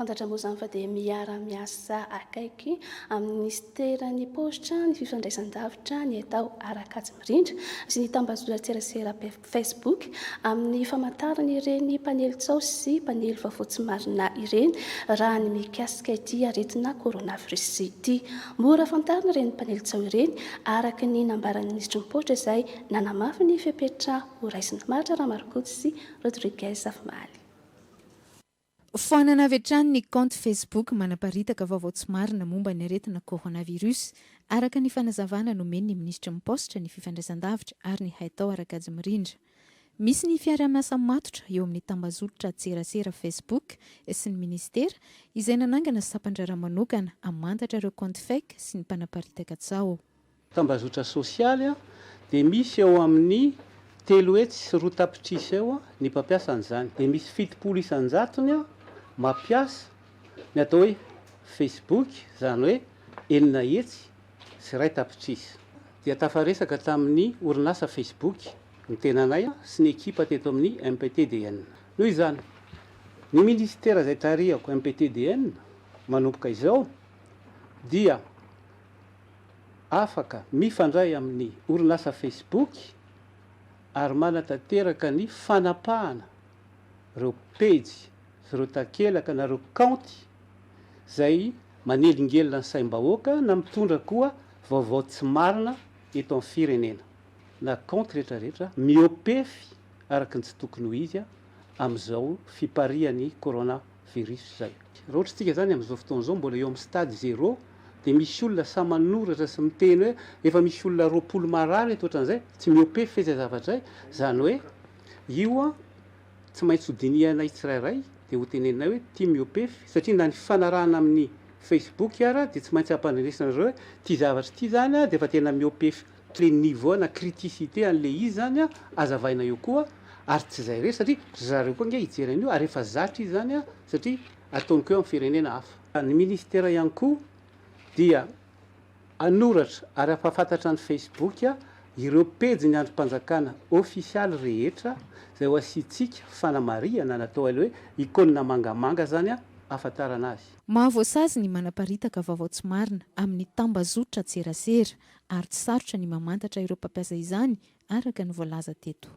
Fantatra moa izany fa dia miara-miasa akaiky amin'ny ministeran'ny postra ny fifandraisan-davitra ny atao arak'azy mirindra sy ny tambazotran-tserasera Facebook amin'ny famantarana ireny mpanelitsao sy mpanely vaovao tsy marina ireny raha ny mikasika ity aretina coronavirus ity. Mora fantarina ireny mpanelitsao ireny araka ny nambaran'ny ministry ny postra izay nanamafy ny fepetra ho raisina maritra Ramarikoto sy Rodriguez Afamaly. Foanana avy hatrany ny compte Facebook manaparitaka vaovao tsy marina momba ny aretina coronavirus araka ny fanazavana nomeny ny ministra mipositra ny fifandraisan-davitra ary ny haitao arak'azy mirindra. Misy ny fiara-miasa matotra eo amin'ny tambazotra tserasera Facebook sy ny ministera izay nanangana sapandrara manokana amantatra ireo compte fake sy ny mpanaparitaka tsao. Tambazotra sosialy dia misy eo amin'ny 3 hetsy sy 2 tapitrisa eo ny mpampiasa an'izany. Dia misy 700 isan-jatony mampiasa ny atao hoe Facebook, izany hoe 9 hetsy sy 1 tapitrisa. Dia tafaresaka tamin'ny orinasa Facebook ny tenanay sy ny ekipa teto amin'ny MPTDN. Noho izany, ny ministera izay tarihako MPTDN manomboka izao dia afaka mifandray amin'ny orinasa Facebook ary manatanteraka ny fanapahana ireo PEJY sy ireo takelaka na ireo KAONTY izay manelingelina ny SAIM-BAHOAKA na mitondra koa vaovao tsy marina eto amin'ny firenena. Na compte rehetrarehetra miopefy araka ny tsy tokony ho izy amin'izao fiparihan'ny coronavirus izay. Raha ohatra isika zany amin'izao fotoana izao mbola eo amin'ny stade 0 dia misy olona sa manoratra sy miteny hoe efa misy olona 20 marary eto ohatran'izay tsy miopefy izay zavatra izay, izany hoe io tsy maintsy ho dinihanay tsirairay dia ho tenenay hoe tia miopefy satria na ny fanarahana amin'ny Facebook ara dia tsy maintsy hampandrenesana hoe tia zavatra ity zany dia efa tena miopefy le niveau na criticité an'le izy zany azavaina eo koa ary tsy izay rery satria zareo koa nge hijery an'io ary efa zatra izy zany satria ataony koa eo amin'ny firenena hafa. Ny ministera ihany koa dia anoratra ary ampahafantatra ny Facebook ireo pejy ny androm-panjakana ofisialy rehetra izay ho asiantsika fanamariana natao hoe ikaonina mangamanga zany ahafantarana azy. Mahavoasazy ny manaparitaka vaovao tsy marina amin'ny tambazotra tserasera ary tsy sarotra ny mamantatra ireo mpampiasa izany araka ny voalaza teto.